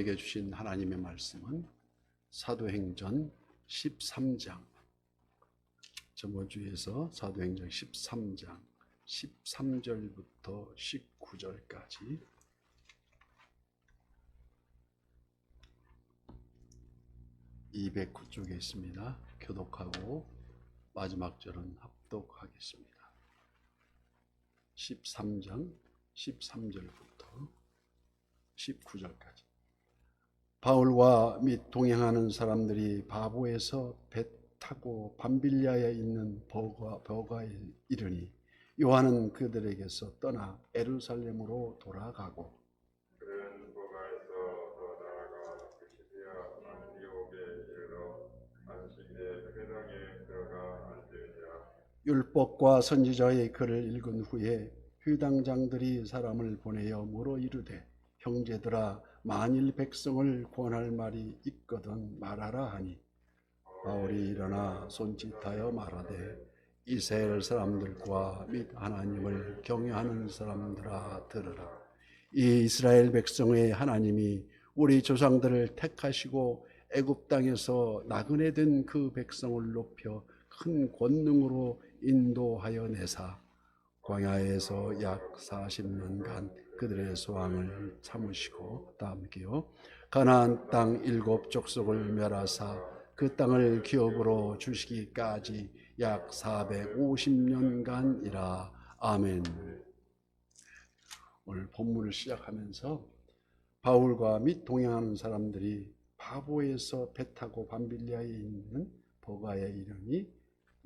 우리에게 주신 하나님의 말씀은 사도행전 13장, 저번 주에서 사도행전 13장 13절부터 19절까지 209쪽에 있습니다. 교독하고 마지막 절은 합독하겠습니다. 13장 13절부터 19절까지. 바울과 및 동행하는 사람들이 바보에서 배 타고 밤빌리아에 있는 버가에 이르니 요한은 그들에게서 떠나 예루살렘으로 돌아가고, 그는 버가에서 더 나아가 피시디아 안디옥에 이르러 안식일에 회당에 들어가 앉으니라. 율법과 선지자의 글을 읽은 후에 회당장들이 사람을 보내어 물어 이르되, 형제들아, 만일 백성을 권할 말이 있거든 말하라 하니, 바울이 일어나 손짓하여 말하되, 이스라엘 사람들과 및 하나님을 경외하는 사람들아 들으라. 이 이스라엘 백성의 하나님이 우리 조상들을 택하시고 애굽 땅에서 나그네 된 그 백성을 높여 큰 권능으로 인도하여 내사 광야에서 약 40년간 그들의 소망을 참으시고, 다 함께요. 가나안 땅 7 족속을 멸하사 그 땅을 기업으로 주시기까지 약 450년간이라. 아멘. 오늘 본문을 시작하면서 바울과 및 동행하는 사람들이 바보에서 배 타고 밤빌리아에 있는 버가에 이르니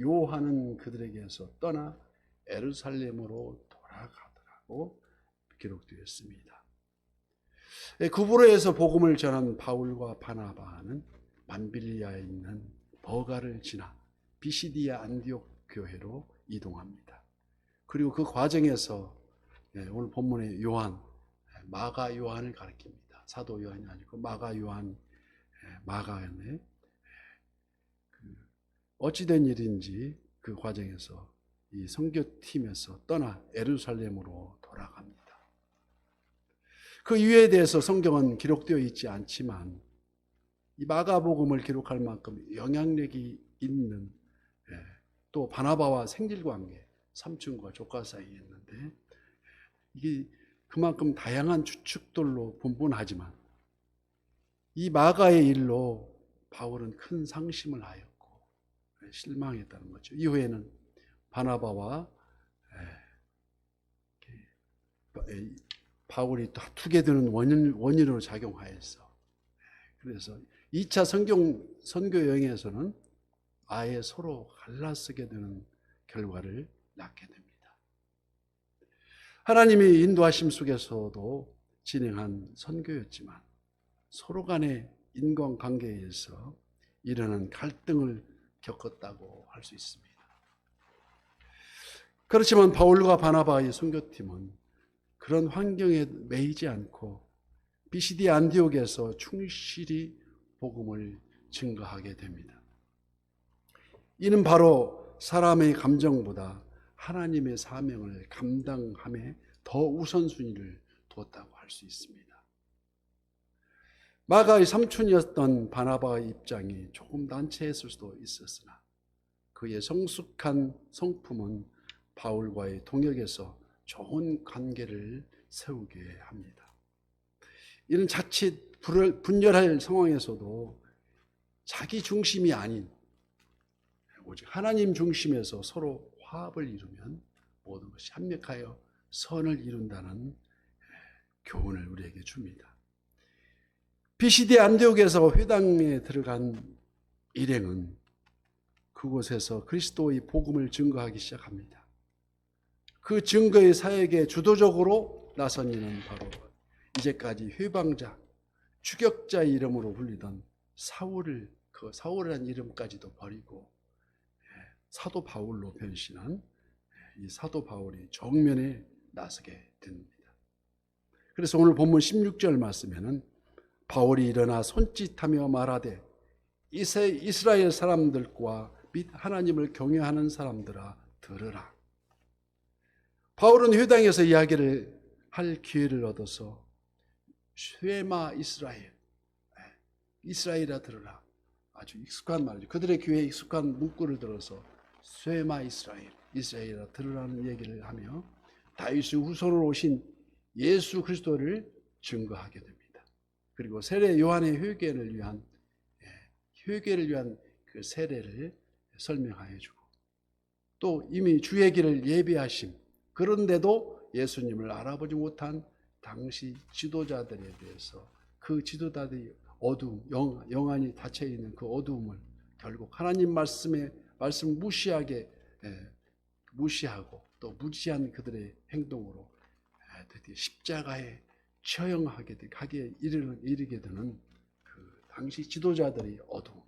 요한은 그들에게서 떠나 예루살렘으로 돌아가더라고 기록되었습니다. 구브로에서 복음을 전한 바울과 바나바는 밤빌리아에 있는 버가를 지나 피시디아 안디옥 교회로 이동합니다. 그리고 그 과정에서 오늘 본문의 요한, 마가 요한을 가리킵니다. 사도 요한이 아니고 마가 요한, 마가의 어찌된 일인지 그 과정에서 이 선교팀에서 떠나 예루살렘으로 돌아갑니다. 그 이유에 대해서 성경은 기록되어 있지 않지만 이 마가복음을 기록할 만큼 영향력이 있는, 또 바나바와 생질관계, 삼촌과 조카 사이에 있는데, 이게 그만큼 다양한 추측들로 분분하지만 이 마가의 일로 바울은 큰 상심을 하였고 실망했다는 거죠. 이후에는 바나바와 바울이 또 투게 되는 원인으로 작용하였어. 그래서 2차 선교 여행에서는 아예 서로 갈라서게 되는 결과를 낳게 됩니다. 하나님이 인도하심 속에서도 진행한 선교였지만 서로 간의 인간관계에서 일어난 갈등을 겪었다고 할 수 있습니다. 그렇지만 바울과 바나바의 선교팀은 그런 환경에 매이지 않고 피시디아 안디옥에서 충실히 복음을 증거하게 됩니다. 이는 바로 사람의 감정보다 하나님의 사명을 감당함에 더 우선순위를 두었다고 할 수 있습니다. 마가의 삼촌이었던 바나바의 입장이 조금 난처했을 수도 있었으나 그의 성숙한 성품은 바울과의 동역에서 좋은 관계를 세우게 합니다. 이는 자칫 분열할 상황에서도 자기 중심이 아닌 오직 하나님 중심에서 서로 화합을 이루면 모든 것이 합력하여 선을 이룬다는 교훈을 우리에게 줍니다. 피시디아 안디옥에서 회당에 들어간 일행은 그곳에서 그리스도의 복음을 증거하기 시작합니다. 그 증거의 사역에 주도적으로 나선 이는 바로 이제까지 회방자, 추격자의 이름으로 불리던 사울이라는 이름까지도 버리고 사도 바울로 변신한 이 사도 바울이 정면에 나서게 됩니다. 그래서 오늘 본문 16절 말씀에는 바울이 일어나 손짓하며 말하되, 이스라엘 사람들과 및 하나님을 경외하는 사람들아 들으라. 바울은 회당에서 이야기를 할 기회를 얻어서 쉐마 이스라엘, 이스라엘아 들으라. 아주 익숙한 말이죠. 그들의 귀에 익숙한 문구를 들어서 쇠마 이스라엘, 이스라엘아 들으라는 얘기를 하며 다윗의 후손으로 오신 예수 그리스도를 증거하게 됩니다. 그리고 세례 요한의 회개를 위한 그 세례를 설명하여 주고, 또 이미 주의 길을 예비하심, 그런데도 예수님을 알아보지 못한 당시 지도자들에 대해서 그 지도자들이 어두움, 영안이 닫혀 있는 그 어두움을 결국 하나님 말씀을 무시하고 또 무지한 그들의 행동으로 드디어 십자가에 처형하게 이르게 되는 그 당시 지도자들의 어두움,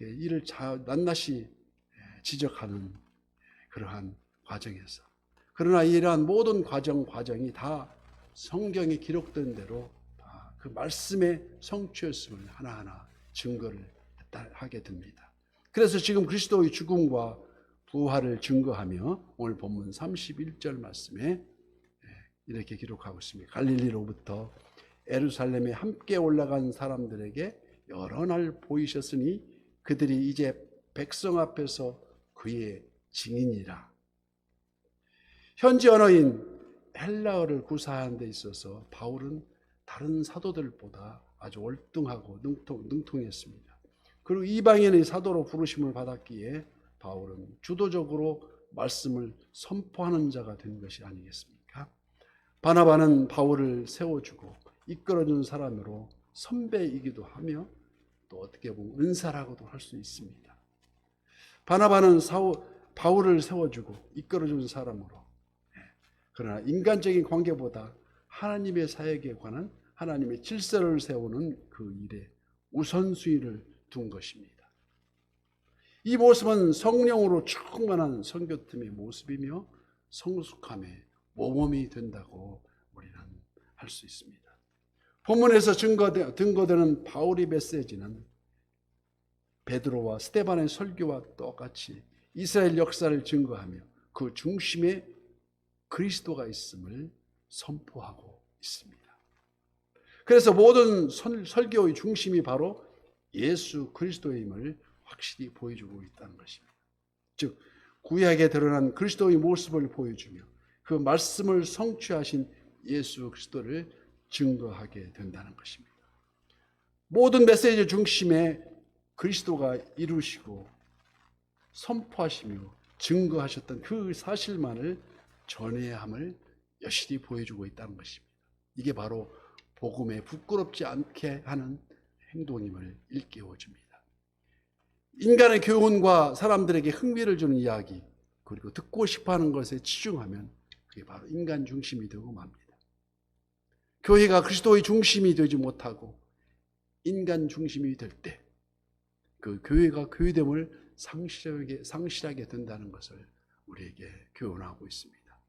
이를 낱낱이 지적하는 그러한 과정에서, 그러나 이러한 모든 과정이 다 성경에 기록된 대로 다 그 말씀의 성취였음을 하나하나 증거를 하게 됩니다. 그래서 지금 그리스도의 죽음과 부활을 증거하며 오늘 본문 31절 말씀에 이렇게 기록하고 있습니다. 갈릴리로부터 예루살렘에 함께 올라간 사람들에게 여러 날 보이셨으니 그들이 이제 백성 앞에서 그의 증인이라. 현지 언어인 헬라어를 구사하는 데 있어서 바울은 다른 사도들보다 아주 월등하고 능통했습니다. 그리고 이방인의 사도로 부르심을 받았기에 바울은 주도적으로 말씀을 선포하는 자가 된 것이 아니겠습니까? 바나바는 바울을 세워주고 이끌어준 사람으로 선배이기도 하며 또 어떻게 보면 은사라고도 할 수 있습니다. 바나바는 바울을 세워주고 이끌어준 사람으로, 그러나 인간적인 관계보다 하나님의 사역에 관한 하나님의 질서를 세우는 그 일에 우선순위를 둔 것입니다. 이 모습은 성령으로 충만한 선교팀의 모습이며 성숙함의 모범이 된다고 우리는 할 수 있습니다. 본문에서 증거되는 바울의 메시지는 베드로와 스데반의 설교와 똑같이 이스라엘 역사를 증거하며 그 중심에 그리스도가 있음을 선포하고 있습니다. 그래서 모든 설교의 중심이 바로 예수 그리스도임을 확실히 보여주고 있다는 것입니다. 즉 구약에 드러난 그리스도의 모습을 보여주며 그 말씀을 성취하신 예수 그리스도를 증거하게 된다는 것입니다. 모든 메시지 중심에 그리스도가 이루시고 선포하시며 증거하셨던 그 사실만을 전해야 함을 여실히 보여주고 있다는 것입니다. 이게 바로 복음에 부끄럽지 않게 하는 행동임을 일깨워줍니다. 인간의 교훈과 사람들에게 흥미를 주는 이야기, 그리고 듣고 싶어하는 것에 치중하면 그게 바로 인간 중심이 되고 맙니다. 교회가 그리스도의 중심이 되지 못하고 인간 중심이 될 때 그 교회가 교회됨을 상실하게 된다는 것을 우리에게 교훈하고 있습니다.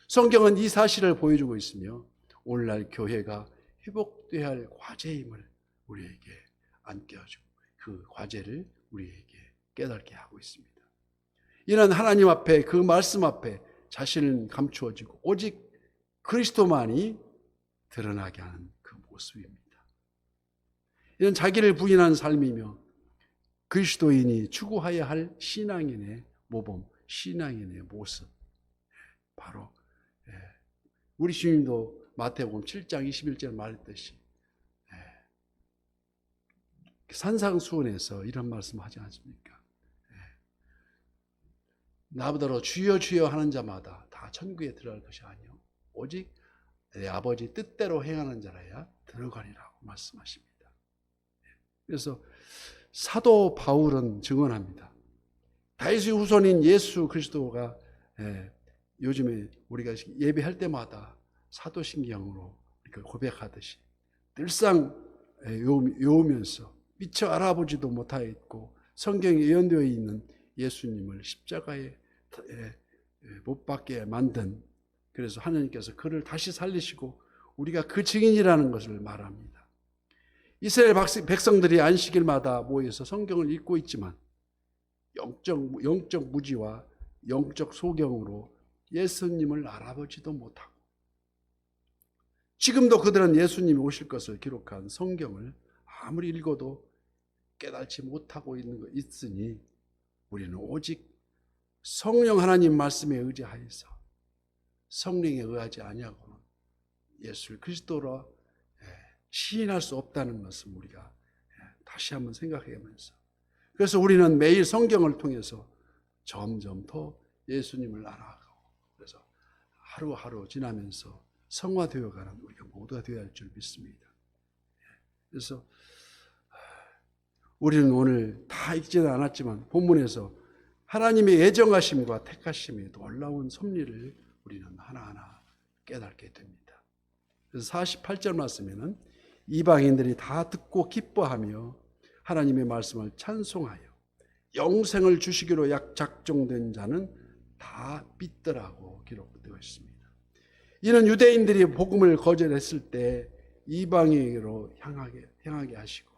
성경은 이 사실을 보여주고 있으며 오늘날 교회가 회복되어야 할 과제임을 우리에게 안겨주고 그 과제를 우리에게 깨닫게 하고 있습니다. 이는 하나님 앞에 그 말씀 앞에 자신을 감추어지고 오직 그리스도만이 드러나게 하는 그 모습입니다. 이는 자기를 부인한 삶이며 그리스도인이 추구해야 할 신앙인의 모범, 신앙인의 모습. 바로 우리 주님도 마태복음 7장 21절 말했듯이 산상수훈에서 이런 말씀하지 않습니까? 나보다로 주여 주여 하는 자마다 다 천국에 들어갈 것이 아니요 오직 내 아버지 뜻대로 행하는 자라야 들어가리라고 말씀하십니다. 그래서 사도 바울은 증언합니다. 다윗의 후손인 예수 그리스도가 요즘에 우리가 예배할 때마다 사도신경으로 고백하듯이 늘상 외우면서 미처 알아보지도 못하였고 성경에 예언되어 있는 예수님을 십자가에 못 박게 만든, 그래서 하나님께서 그를 다시 살리시고 우리가 그 증인이라는 것을 말합니다. 이스라엘 백성들이 안식일마다 모여서 성경을 읽고 있지만 영적 무지와 영적 소경으로 예수님을 알아보지도 못하고 지금도 그들은 예수님이 오실 것을 기록한 성경을 아무리 읽어도 깨닫지 못하고 있으니 우리는 오직 성령 하나님 말씀에 의지하여서 성령에 의하지 아니하고는 예수를 그리스도로 시인할 수 없다는 것을 우리가 다시 한번 생각해보면서, 그래서 우리는 매일 성경을 통해서 점점 더 예수님을 알아가고, 그래서 하루하루 지나면서 성화되어가는 우리가 모두가 되어야 할 줄 믿습니다. 그래서 우리는 오늘 다 읽지는 않았지만 본문에서 하나님의 예정하심과 택하심의 놀라운 섭리를 우리는 하나하나 깨닫게 됩니다. 그래서 48절 말씀에는 이방인들이 다 듣고 기뻐하며 하나님의 말씀을 찬송하여 영생을 주시기로 작정된 자는 다 믿더라고 기록되어 있습니다. 이는 유대인들이 복음을 거절했을 때 이방인으로 향하게 하시고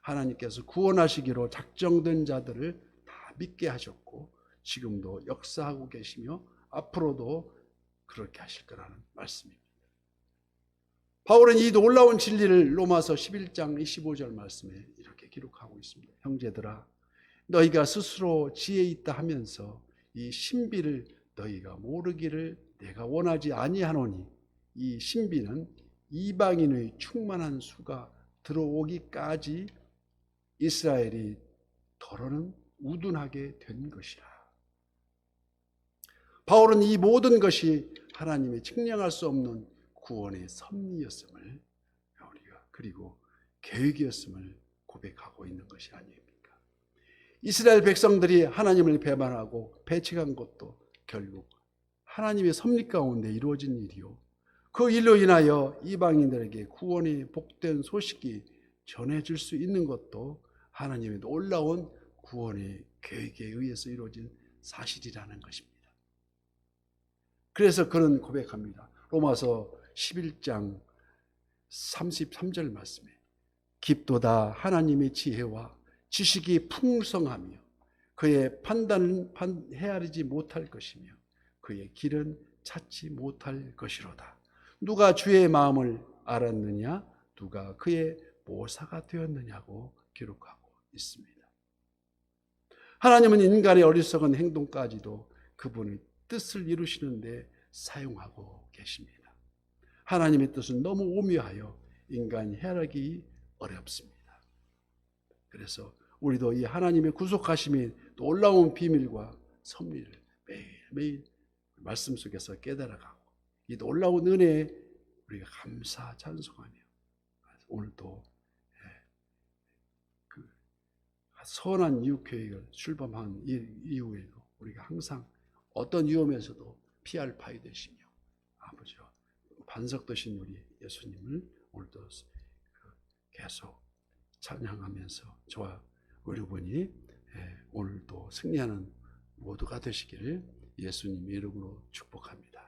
하나님께서 구원하시기로 작정된 자들을 다 믿게 하셨고 지금도 역사하고 계시며 앞으로도 그렇게 하실 거라는 말씀입니다. 바울은 이 놀라운 진리를 로마서 11장 25절 말씀에 이렇게 기록하고 있습니다. 형제들아, 너희가 스스로 지혜 있다 하면서 이 신비를 너희가 모르기를 내가 원하지 아니하노니 이 신비는 이방인의 충만한 수가 들어오기까지 이스라엘이 더러는 우둔하게 된 것이라. 바울은 이 모든 것이 하나님의 측량할 수 없는 구원의 섭리였음을 우리가 그리고 계획이었음을 고백하고 있는 것이 아닙니까? 이스라엘 백성들이 하나님을 배반하고 배척한 것도 결국 하나님의 섭리 가운데 이루어진 일이요, 그 일로 인하여 이방인들에게 구원의 복된 소식이 전해질 수 있는 것도 하나님의 놀라운 구원의 계획에 의해서 이루어진 사실이라는 것입니다. 그래서 그는 고백합니다. 로마서 11장 33절 말씀에 깊도다 하나님의 지혜와 지식이 풍성하며 그의 판단은 헤아리지 못할 것이며 그의 길은 찾지 못할 것이로다. 누가 주의 마음을 알았느냐? 누가 그의 모사가 되었느냐고 기록하고 있습니다. 하나님은 인간의 어리석은 행동까지도 그분의 뜻을 이루시는데 사용하고 계십니다. 하나님의 뜻은 너무 오묘하여 인간이 헤아리기 어렵습니다. 그래서 우리도 이 하나님의 구속하심의 놀라운 비밀과 섭리를 매일매일 말씀 속에서 깨달아가고 이 놀라운 은혜에 우리가 감사 찬송하며 오늘도 그 선한 이웃교회를 출범한 이후에도 우리가 항상 어떤 위험에서도 피할 바위 되시며 아버지와 반석 되신 우리 예수님을 오늘도 계속 찬양하면서 저와 여러분이 오늘도 승리하는 모두가 되시기를 예수님의 이름으로 축복합니다.